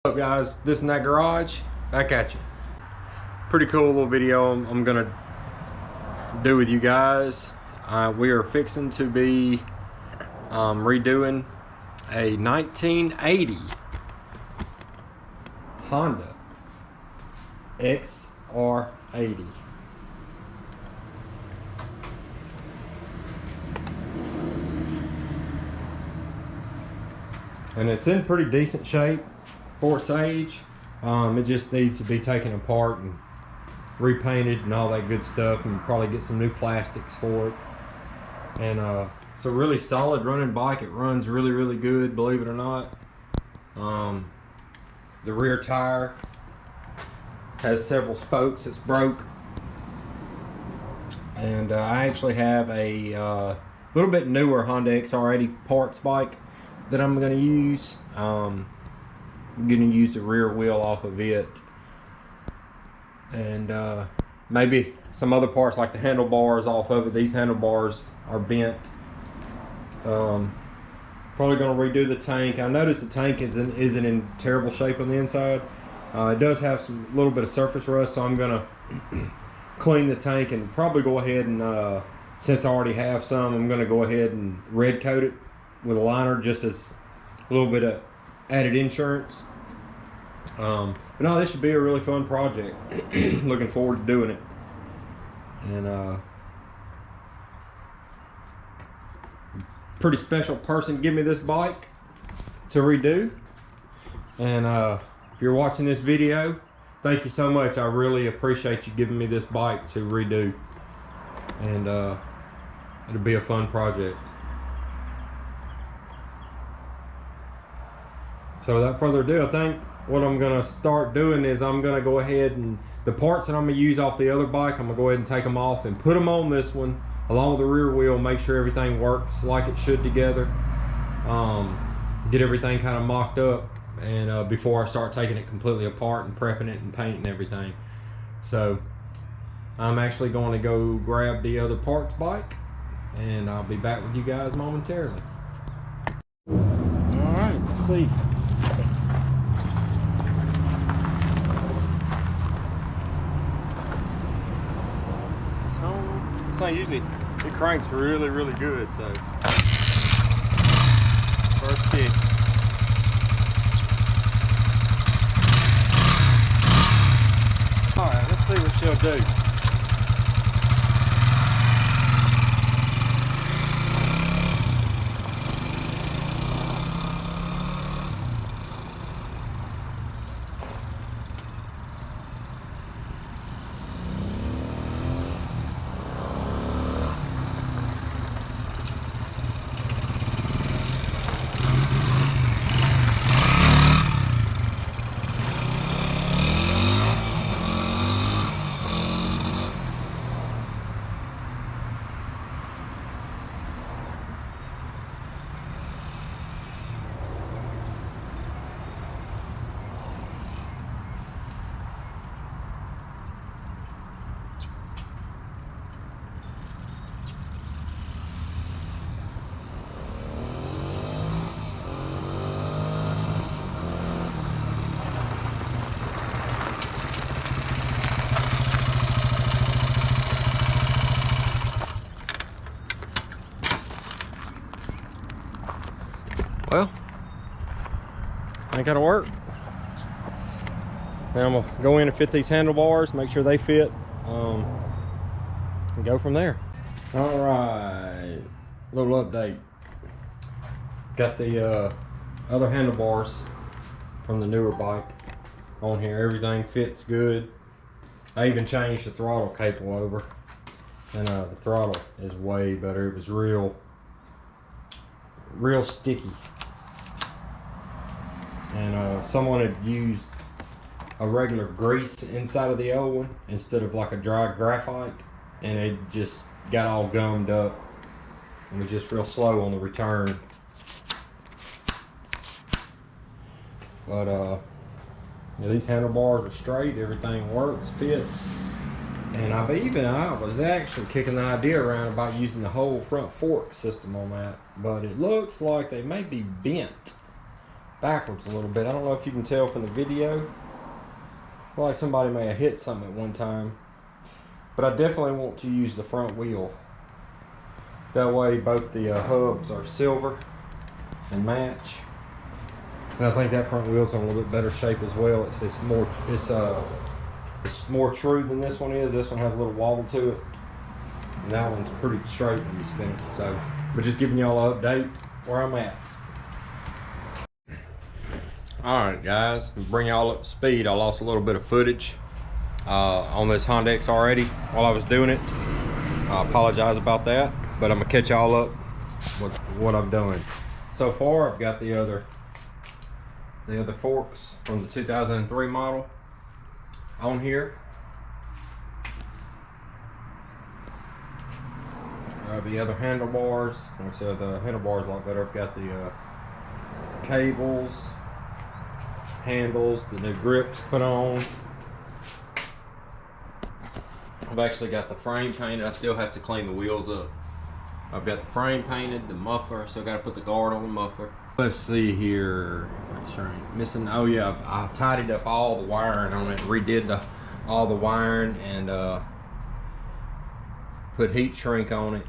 What's up guys, this is That Garage, back at you. Pretty cool little video I'm gonna do with you guys. We are fixing to be redoing a 1980 Honda XR80. And it's in pretty decent shape for its age. It just needs to be taken apart and repainted and all that good stuff, and probably get some new plastics for it. And it's a really solid running bike. It runs really good, believe it or not. The rear tire has several spokes that's broke, and I actually have a little bit newer Honda XR80 parts bike that I'm going to use. I'm going to use the rear wheel off of it, and maybe some other parts like the handlebars off of it. These handlebars are bent. Probably going to redo the tank. I noticed the tank isn't in terrible shape on the inside. It does have some little bit of surface rust, so I'm going to clean the tank and probably go ahead and since I already have some, I'm going to go ahead and red coat it with a liner, just as a little bit of added insurance. But no, this should be a really fun project. Looking forward to doing it. And pretty special person give me this bike to redo. And if you're watching this video, thank you so much. I really appreciate you giving me this bike to redo. And it'll be a fun project. So without further ado, I think what I'm gonna start doing is I'm gonna go ahead and the parts that I'm gonna use off the other bike, I'm gonna go ahead and take them off and put them on this one along with the rear wheel, make sure everything works like it should together. Get everything kind of mocked up, and before I start taking it completely apart and prepping it and painting everything. So I'm actually going to go grab the other parts bike, and I'll be back with you guys momentarily. All right, let's see. This thing usually, it cranks really good, so first kick. Alright, let's see what she'll do. Well, I think that'll work. Now I'm gonna go in and fit these handlebars, make sure they fit, and go from there. All right, little update. Got the other handlebars from the newer bike on here. Everything fits good. I even changed the throttle cable over, and the throttle is way better. It was real sticky. And someone had used a regular grease inside of the old one instead of like a dry graphite, and it just got all gummed up and was just real slow on the return. But yeah, these handlebars are straight, everything works, fits. And I was actually kicking the idea around about using the whole front fork system on that, but it looks like they may be bent. backwards a little bit. I don't know if you can tell from the video. I feel like somebody may have hit something at one time. But I definitely want to use the front wheel. That way both the hubs are silver and match. And I think that front wheel's in a little bit better shape as well. It's more true than this one is. This one has a little wobble to it. And that one's pretty straight when you spin it. So, but just giving y'all an update where I'm at. Alright guys, bring y'all up to speed. I lost a little bit of footage on this Honda XR80 while I was doing it. I apologize about that, but I'm gonna catch y'all up with what I've done. So far I've got the other forks from the 2003 model on here. The other handlebars, so the handlebars a lot better. I've got the cables, handles, the new grips put on. I've actually got the frame painted. I still have to clean the wheels up. I've got the frame painted, the muffler. I still got to put the guard on the muffler. Let's see here. Make sure I ain't missing. Oh yeah, I tidied up all the wiring on it. Redid all the wiring and put heat shrink on it.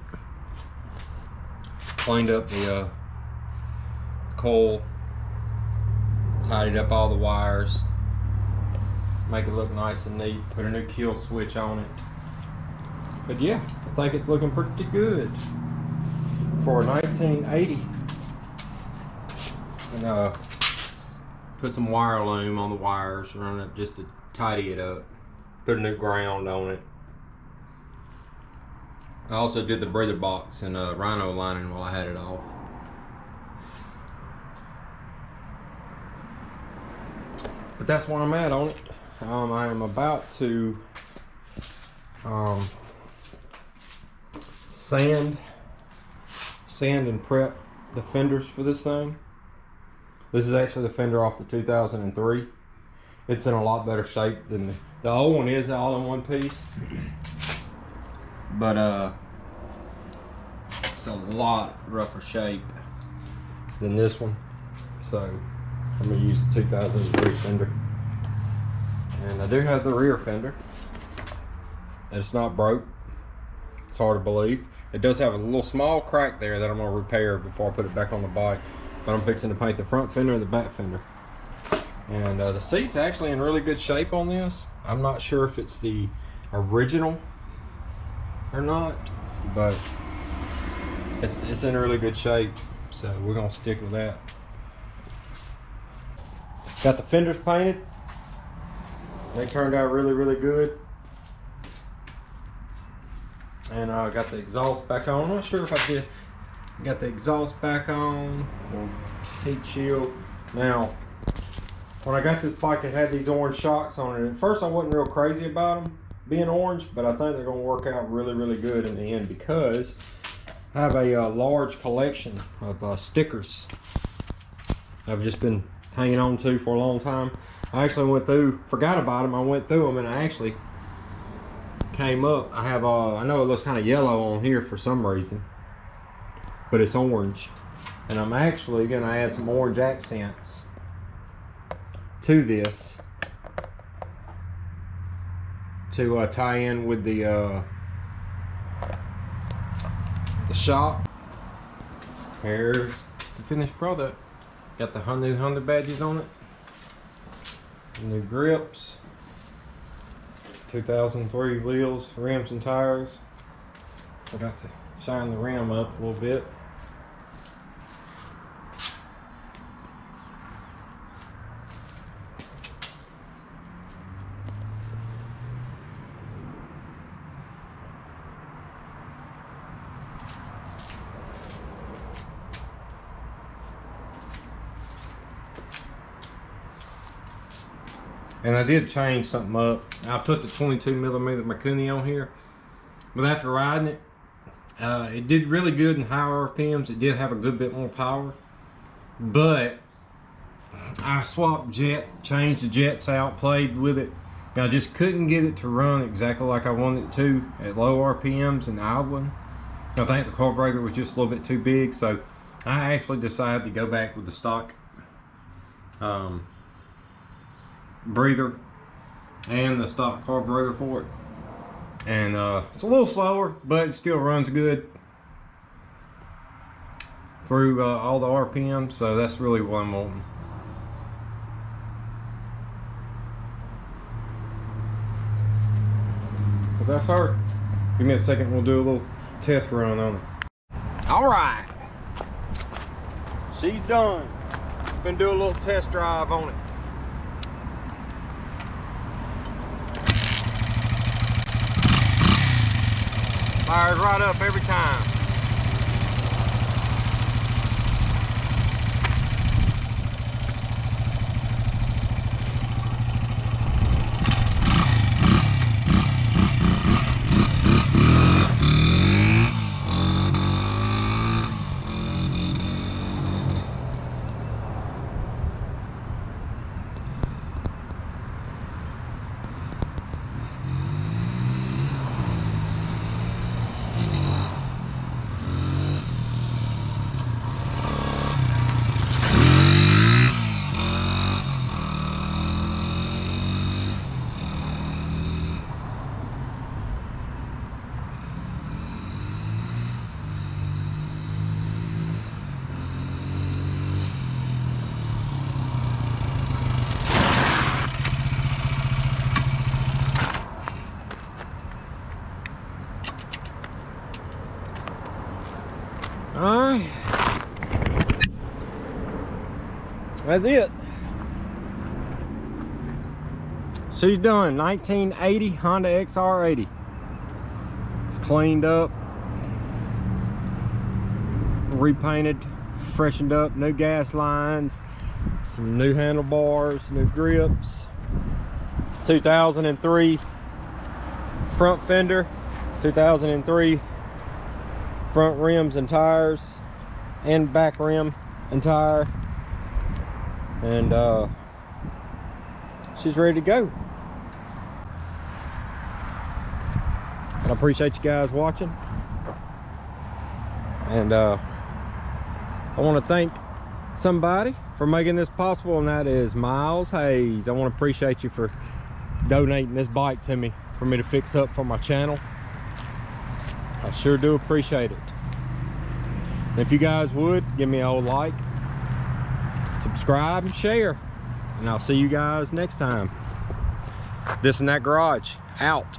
Cleaned up the coil. Tidied up all the wires, make it look nice and neat, put a new kill switch on it. But yeah, I think it's looking pretty good for a 1980. And put some wire loom on the wires around it just to tidy it up. Put a new ground on it. I also did the breather box and rhino lining while I had it off. But that's where I'm at on it. I am about to sand and prep the fenders for this thing. This is actually the fender off the 2003. It's in a lot better shape than the old one is all in one piece. But it's a lot rougher shape than this one. So I'm gonna use the 2003 fender. And I do have the rear fender. And it's not broke. It's hard to believe. It does have a little small crack there that I'm gonna repair before I put it back on the bike. But I'm fixing to paint the front fender and the back fender. And the seat's actually in really good shape on this. I'm not sure if it's the original or not, but it's in really good shape. So we're gonna stick with that. Got the fenders painted. They turned out really, really good. And I got the exhaust back on. I'm not sure if I did. Got the exhaust back on. Heat shield. Now, when I got this bike, it had these orange shocks on it. At first, I wasn't real crazy about them being orange, but I think they're going to work out really, really good in the end because I have a large collection of stickers I've just been hanging on to for a long time. I actually went through, forgot about them. I went through them and I actually came up. I have, I know it looks kind of yellow on here for some reason, but it's orange. And I'm actually going to add some orange accents to this to tie in with the shop. Here's the finished product. Got the new Honda badges on it. New grips. 2003 wheels, rims and tires. I got to shine the rim up a little bit. And I did change something up. I put the 22mm Mikuni on here, but after riding it, it did really good in high RPMs. It did have a good bit more power, but I swapped changed the jets out, played with it. I just couldn't get it to run exactly like I wanted it to at low RPMs and idling. I think the carburetor was just a little bit too big, so I actually decided to go back with the stock breather and the stock carburetor for it. And it's a little slower, but it still runs good through all the RPM, so that's really what I'm wanting. But that's her. Give me a second, we'll do a little test run on it. All right, she's done. Been doing a little test drive on it. Fires right up every time. Alright, that's it. She's done. 1980 Honda XR80. It's cleaned up, repainted, freshened up, new gas lines, some new handlebars, new grips, 2003 front fender, 2003 front rims and tires, and back rim and tire, and she's ready to go. And I appreciate you guys watching, and I want to thank somebody for making this possible, and that is Miles Hayes. I want to appreciate you for donating this bike to me for me to fix up for my channel. I sure do appreciate it. If you guys would, give me a like, subscribe, and share. And I'll see you guys next time. This and That Garage, out.